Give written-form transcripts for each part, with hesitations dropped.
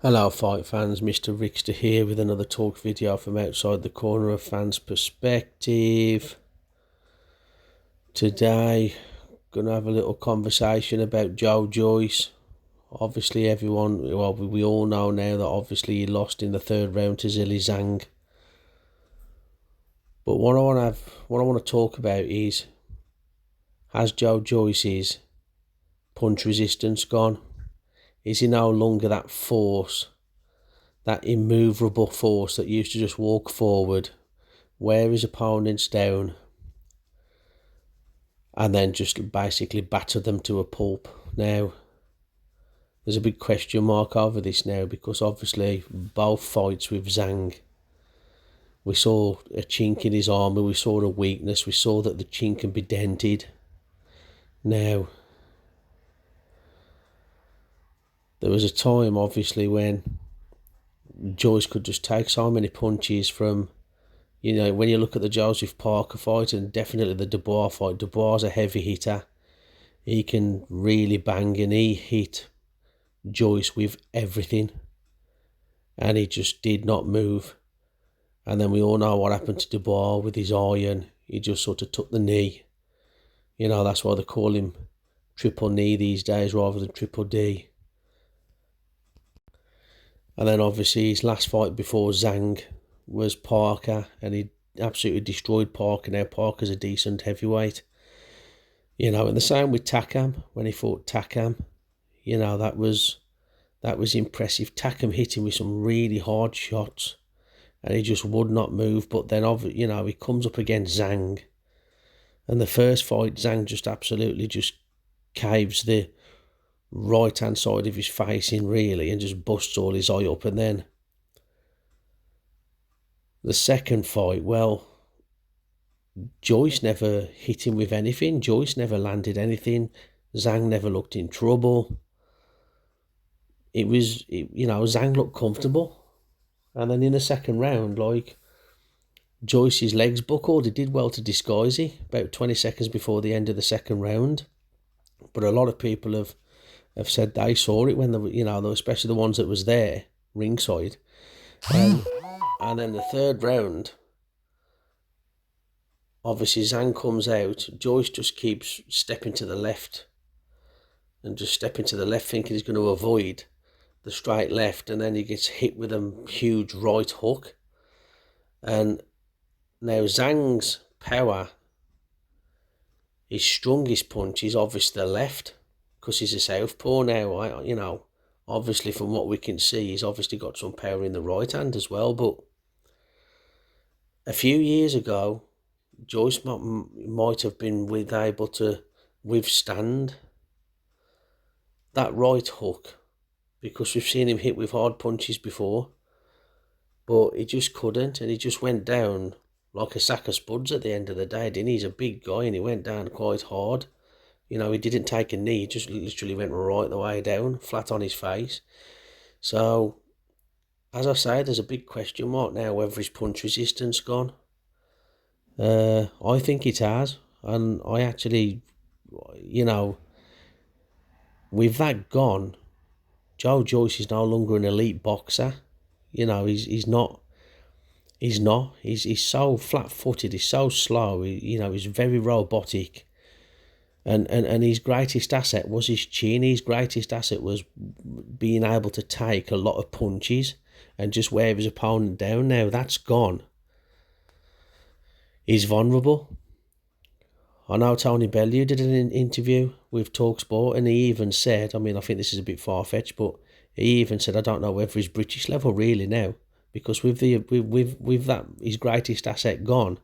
Hello fight fans, Mr. Rickster here with another talk video from outside the corner of fans' perspective. Today, gonna have a little conversation about Joyce. Obviously we all know now that obviously he lost in the third round to Zhilei Zhang. But what I want to talk about is, has Joyce's punch resistance gone? Is he no longer that force, that immovable force that used to just walk forward, wear his opponents down, and then just basically batter them to a pulp? Now, there's a big question mark over this now, because obviously both fights with Zhang, we saw a chink in his armour, we saw a weakness, we saw that the chink can be dented. Now, there was a time obviously when Joyce could just take so many punches from, when you look at the Joseph Parker fight and definitely the Dubois fight, Dubois is a heavy hitter. He can really bang, and he hit Joyce with everything, and he just did not move. And then we all know what happened to Dubois with his iron. He just sort of took the knee. That's why they call him triple knee these days rather than triple D. And then obviously his last fight before Zhang was Parker, and he absolutely destroyed Parker. Now Parker's a decent heavyweight. And the same with Takam, when he fought Takam. That was impressive. Takam hit him with some really hard shots, and he just would not move. But then, he comes up against Zhang, and the first fight, Zhang just absolutely just caves the right hand side of his face in, really, and just busts all his eye up. And then the second fight, well, Joyce never hit him with anything. Joyce never landed anything. Zhang never looked in trouble. Zhang looked comfortable. And then in the second round, Joyce's legs buckled. He did well to disguise it about 20 seconds before the end of the second round. But a lot of people have said they saw it when especially the ones that was there ringside. And then the third round, obviously Zhang comes out. Joyce just keeps stepping to the left and just stepping to the left, thinking he's going to avoid the straight left, and then he gets hit with a huge right hook. And now Zhang's power, his strongest punch is obviously the left, because he's a southpaw now. Obviously from what we can see, he's obviously got some power in the right hand as well. But a few years ago, Joyce might have been able to withstand that right hook, because we've seen him hit with hard punches before, but he just couldn't, and he just went down like a sack of spuds at the end of the day, didn't he? He's a big guy, and he went down quite hard. He didn't take a knee, he just literally went right the way down, flat on his face. So, as I say, there's a big question mark now whether his punch resistance gone. I think it has, and I actually, with that gone, Joyce is no longer an elite boxer. He's not. He's so flat-footed. He's so slow. He's very robotic. And his greatest asset was his chin. His greatest asset was being able to take a lot of punches and just wear his opponent down. Now that's gone. He's vulnerable. I know Tony Bellew did an interview with TalkSport, and he even said, I think this is a bit far-fetched, but he even said, I don't know whether he's British level really now, because with that, his greatest asset gone,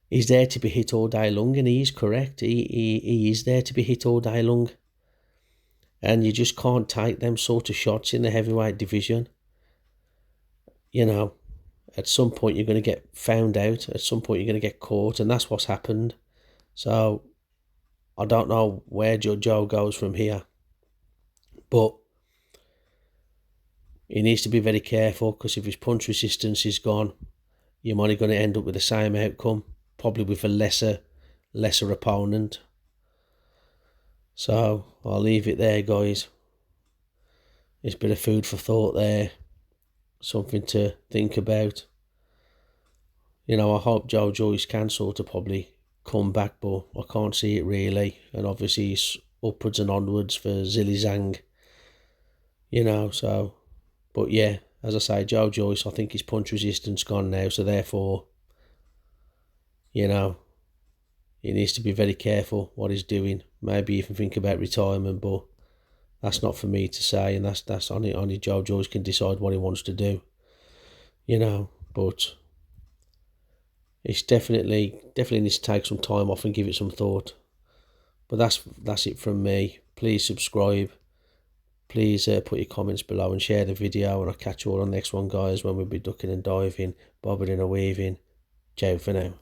he's there to be hit all day long, and he is correct. He is there to be hit all day long, and you just can't take them sort of shots in the heavyweight division. At some point you're going to get found out. At some point you're going to get caught, and that's what's happened. So I don't know where Joe goes from here, but he needs to be very careful, because if his punch resistance is gone, you're only going to end up with the same outcome, probably with a lesser opponent. So I'll leave it there, guys. it's a bit of food for thought there, something to think about. You know, I hope Joyce can sort of probably come back, but I can't see it really. And obviously it's upwards and onwards for Zilly Zhang, you know, so. But yeah, as I say, Joyce, I think his punch resistance gone now, so therefore, you know, he needs to be very careful what he's doing. Maybe even think about retirement, but that's not for me to say, and that's only Joyce can decide what he wants to do, you know. But it's definitely needs to take some time off and give it some thought. But that's it from me. Please subscribe. Please put your comments below and share the video, and I'll catch you all on the next one, guys, when we'll be ducking and diving, bobbing and a weaving. Ciao for now.